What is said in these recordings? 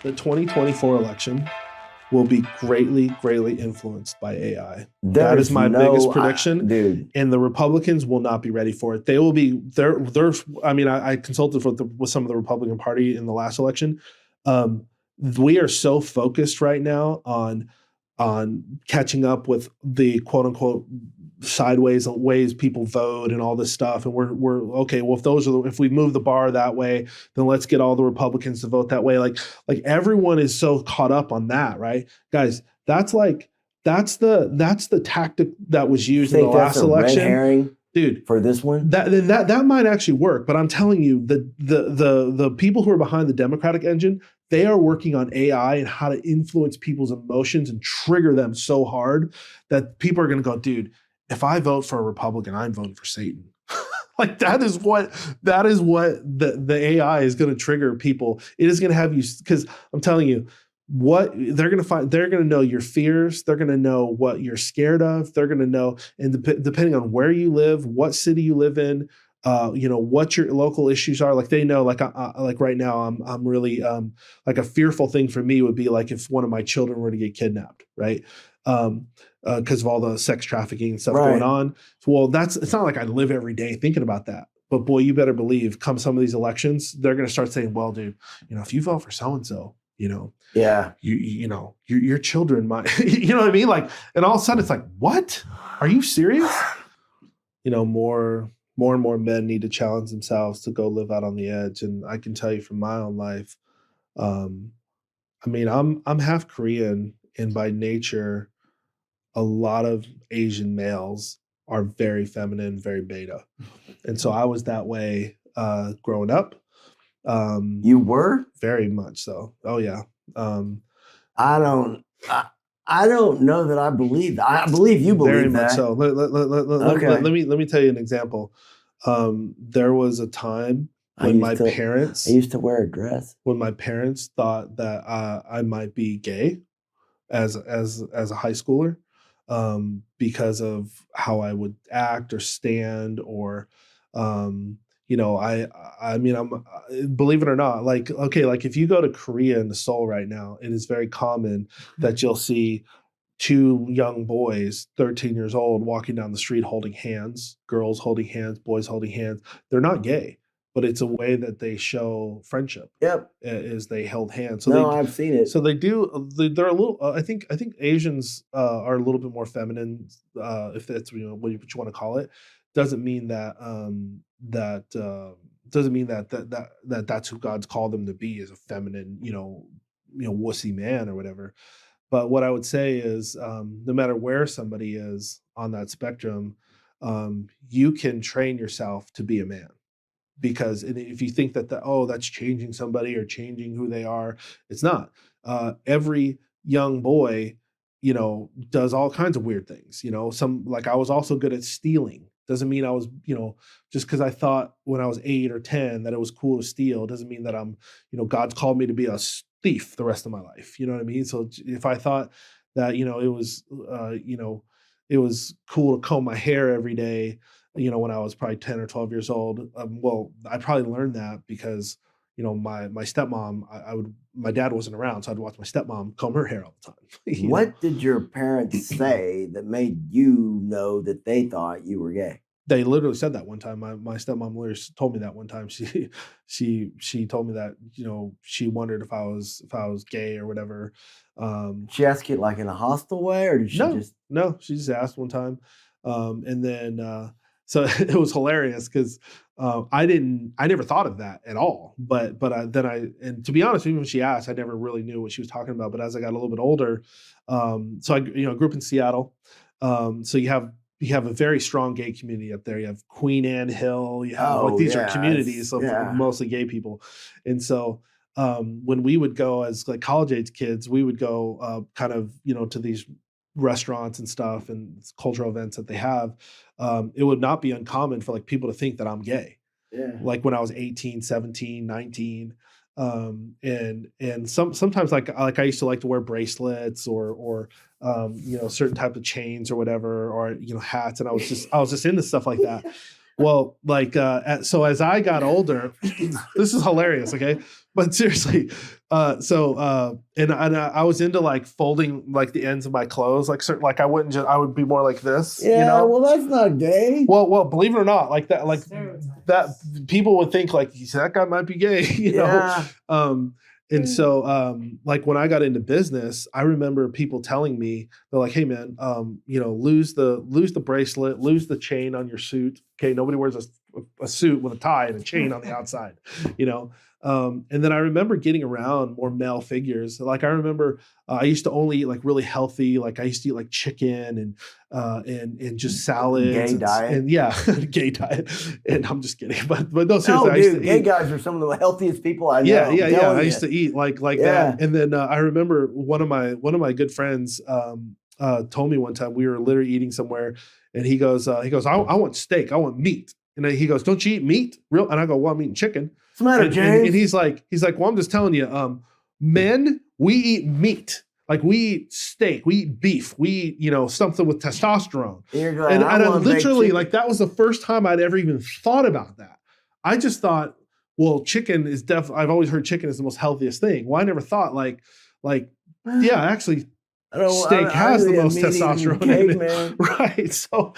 The 2024 election will be greatly, greatly influenced by AI. That is my biggest prediction. Dude. And the Republicans will not be ready for it. They will be, I consulted with some of the Republican Party in the last election. We are so focused right now on catching up with the quote unquote sideways ways people vote and all this stuff. And we're okay. Well, if we move the bar that way, then let's get all the Republicans to vote that way. Like everyone is so caught up on that, right? Guys, that's the tactic that was used in the last election. Red herring, dude, for this one? That might actually work, but I'm telling you, the people who are behind the Democratic engine, they are working on AI and how to influence people's emotions and trigger them so hard that people are going to go, dude, if I vote for a Republican, I'm voting for Satan. Like that is what the AI is going to trigger people. It is going to have you, because I'm telling you, what they're going to find, they're going to know your fears. They're going to know what you're scared of. They're going to know, and depending on where you live, what city you live in, what your local issues are. Like they know, like right now, I'm really like a fearful thing for me would be like if one of my children were to get kidnapped, right? Because of all the sex trafficking and stuff going on. Well, it's not like I live every day thinking about that. But boy, you better believe, come some of these elections, they're going to start saying, well, dude, if you vote for so and so, yeah, your children might, you know what I mean? Like, and all of a sudden it's like, what? Are you serious? More and more men need to challenge themselves to go live out on the edge. And I can tell you from my own life, I'm half Korean, and by nature, a lot of Asian males are very feminine, very beta. And so I was that way growing up. You were? Very much so. Oh yeah. I don't know that I believe that. I believe you believe very that. Much so. Let me tell you an example. There was a time when I used to wear a dress. When my parents thought that I might be gay as a high schooler, because of how I would act or stand, or I'm believe it or not, like if you go to Korea and Seoul right now, it is very common that you'll see two young boys, 13 years old, walking down the street holding hands, girls holding hands, boys holding hands. They're not gay, but it's a way that they show friendship. Yep, is they held hands. So I've seen it. So they do. They're a little. I think Asians are a little bit more feminine, if that's what you want to call it. Doesn't mean that doesn't mean that's who God's called them to be, is a feminine, wussy man or whatever. But what I would say is, no matter where somebody is on that spectrum, you can train yourself to be a man. Because if you think that's changing somebody or changing who they are, it's not. Every young boy, does all kinds of weird things. I was also good at stealing. Doesn't mean I was, just because I thought when I was 8 or 10 that it was cool to steal, doesn't mean that I'm, God's called me to be a thief the rest of my life. You know what I mean? So if I thought that, it was cool to comb my hair every day, when I was probably 10 or 12 years old. Well, I probably learned that because, my stepmom, my dad wasn't around, so I'd watch my stepmom comb her hair all the time. What did your parents say that made you know that they thought you were gay? They literally said that one time. My stepmom literally told me that one time. She told me that, she wondered if I was gay or whatever. She asked you like in a hostile way, or did she No, she just asked one time. And then so it was hilarious because I never thought of that at all. But and to be honest, even when she asked, I never really knew what she was talking about. But as I got a little bit older, so I grew up in Seattle. So you have a very strong gay community up there. You have Queen Anne Hill. You have these are communities of mostly gay people, and so when we would go as like college age kids, we would go kind of to these restaurants and stuff and cultural events that they have. It would not be uncommon for like people to think that I'm gay. Yeah. Like when I was 18, 17, 19. And sometimes like I used to like to wear bracelets or certain type of chains or whatever, or hats, and I was just into stuff like that. Well, like, so as I got older, this is hilarious. Okay. But seriously, and I was into like folding like the ends of my clothes, like certain, like I would be more like this, Yeah, you know? well, that's not gay. Well, believe it or not, like that people would think like that guy might be gay, you know? And so, like when I got into business, I remember people telling me, they're like, "Hey, man, lose the bracelet, lose the chain on your suit. Okay, nobody wears a suit with a tie and a chain on the outside, you know." And then I remember getting around more male figures. Like I remember, I used to only eat like really healthy. Like I used to eat like chicken and just salads. Gay diet. And yeah, gay diet. And I'm just kidding, but no, seriously, No, I used dude, to gay eat. guys are some of the healthiest people I know. Yeah. I you. used to eat like that. And then I remember one of my good friends told me one time we were literally eating somewhere, and he goes, I want steak, I want meat. And then he goes, "Don't you eat meat?" Real? And I go, "Well, I'm eating chicken." What's the matter, James? And he's like, "Well, I'm just telling you, men, we eat meat. Like we eat steak, we eat beef, we eat, something with testosterone." And I literally, like, that was the first time I'd ever even thought about that. I just thought, well, chicken is I've always heard chicken is the most healthiest thing. Well, I never thought yeah, actually, steak has the most testosterone in it. Right. So,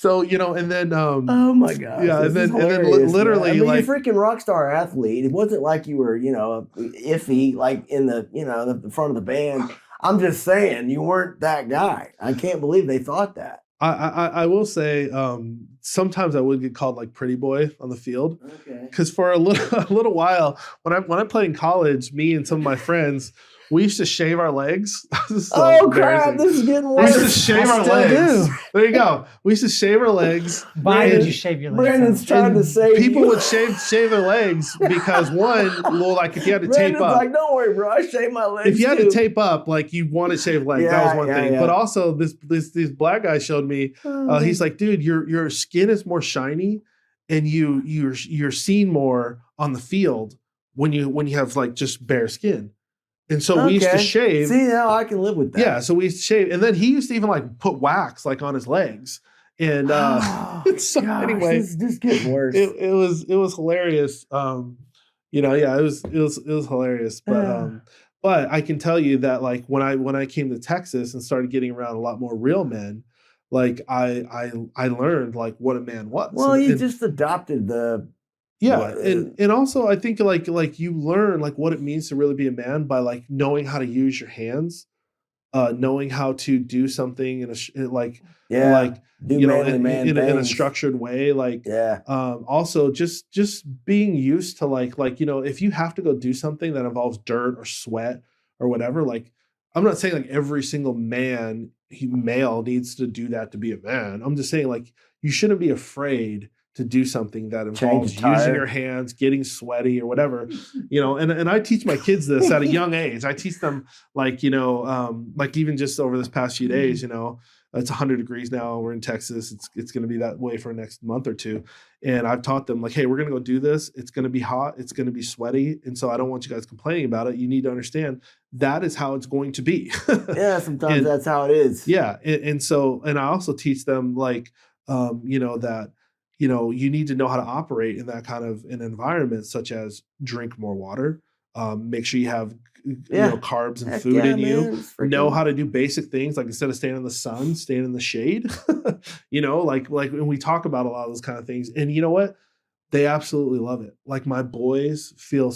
and then, oh my gosh. Yeah. And then literally, man. I mean, like, you're a freaking rock star athlete. It wasn't like you were, iffy, like in the front of the band. I'm just saying you weren't that guy. I can't believe they thought that. I will say, sometimes I would get called like pretty boy on the field. Okay. Cause for a little while when I played in college, me and some of my friends, we used to shave our legs. Oh crap! This is getting worse. We used to shave our legs. There you go. We used to shave our legs. Why did you shave your legs? Brandon's trying to say people would shave their legs because like if you had to tape up. Like, don't worry, bro. I shave my legs. If you had to tape up, like you want to shave legs, that was one thing. Yeah. But also, this black guy showed me. He's like, "Dude, your skin is more shiny, and you're seen more on the field when you have like just bare skin." And so we used to shave. See, now I can live with that. Yeah, so we used to shave. And then he used to even like put wax like on his legs. And so gosh, anyway, this gets worse. It was hilarious. It was hilarious. But I can tell you that like when I came to Texas and started getting around a lot more real men, like I learned like what a man was. Well, you just adopted the. Yeah, and also I think like you learn like what it means to really be a man by like knowing how to use your hands, knowing how to do something in a structured way. Like also just being used to like if you have to go do something that involves dirt or sweat or whatever. Like I'm not saying like every single male needs to do that to be a man. I'm just saying like you shouldn't be afraid to do something that involves using your hands, getting sweaty or whatever, and I teach my kids this at a young age. I teach them like even just over this past few days, it's 100 degrees now. We're in Texas. It's going to be that way for the next month or two. And I've taught them like, hey, we're going to go do this. It's going to be hot. It's going to be sweaty. And so I don't want you guys complaining about it. You need to understand that is how it's going to be. Yeah. Sometimes that's how it is. Yeah. And I also teach them like, that, you need to know how to operate in that kind of an environment, such as drink more water, make sure you have carbs and food in you, know how to do basic things like instead of staying in the sun, staying in the shade, like when we talk about a lot of those kind of things. And you know what? They absolutely love it. Like my boys feel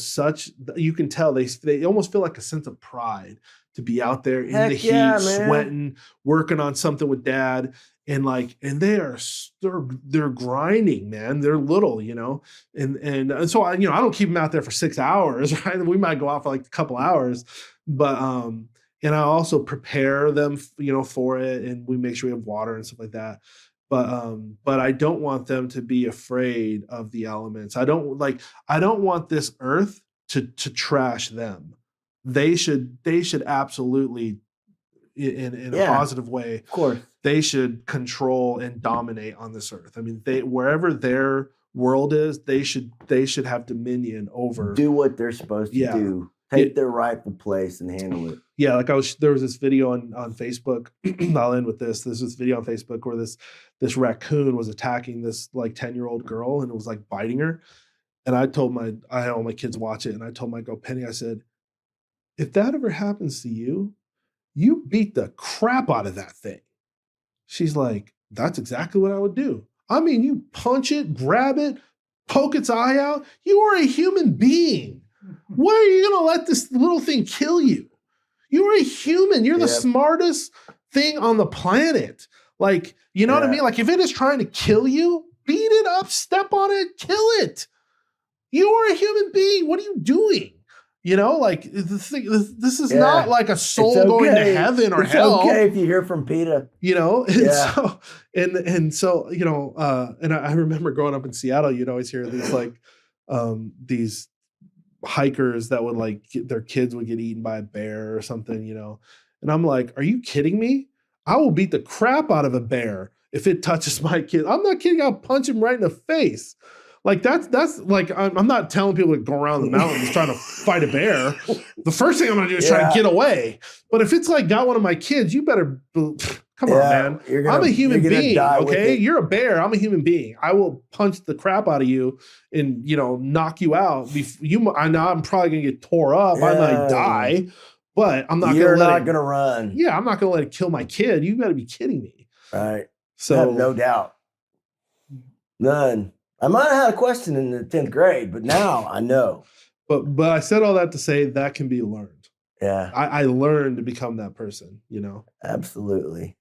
you can tell they almost feel like a sense of pride to be out there in the heat, sweating, working on something with dad. And they're grinding, man. They're little, and so I don't keep them out there for 6 hours, right? We might go out for like a couple hours, but and I also prepare them, for it, and we make sure we have water and stuff like that. But I don't want them to be afraid of the elements. I don't want this earth to trash them. They should absolutely in a positive way. Of course. They should control and dominate on this earth. I mean, wherever their world is, they should have dominion over. Do what they're supposed to do. take their rightful place and handle it. Yeah, like there was this video on Facebook. I'll end with this. There's this video on Facebook where this raccoon was attacking this like 10-year-old girl and it was like biting her. And I had all my kids watch it, and I told my girl Penny, I said, if that ever happens to you, you beat the crap out of that thing. She's like, that's exactly what I would do. I mean, you punch it, grab it, poke its eye out. You are a human being. Why are you going to let this little thing kill you? You're a human. You're the smartest thing on the planet. Like, you know what I mean? Like, if it is trying to kill you, beat it up, step on it, kill it. You are a human being. What are you doing? You know, like this is not like a soul going to heaven or hell. It's okay if you hear from PETA. You know, and so you know, and I remember growing up in Seattle, you'd always hear these like these hikers that would like their kids would get eaten by a bear or something, you know, and I'm like, are you kidding me? I will beat the crap out of a bear if it touches my kid. I'm not kidding. I'll punch him right in the face. Like that's like I'm not telling people to go around the mountains trying to fight a bear. The first thing I'm gonna do is try to get away. But if it's like got one of my kids, you better come on, man. I'm a human being. Okay, you're a bear. I'm a human being. I will punch the crap out of you and knock you out. I know I'm probably gonna get tore up. I might die, but I'm not. You're not gonna run. Yeah, I'm not gonna let it kill my kid. You got to be kidding me. Right. So I have no doubt. None. I might have had a question in the 10th grade, but now I know. But I said all that to say that can be learned. Yeah. I learned to become that person, Absolutely.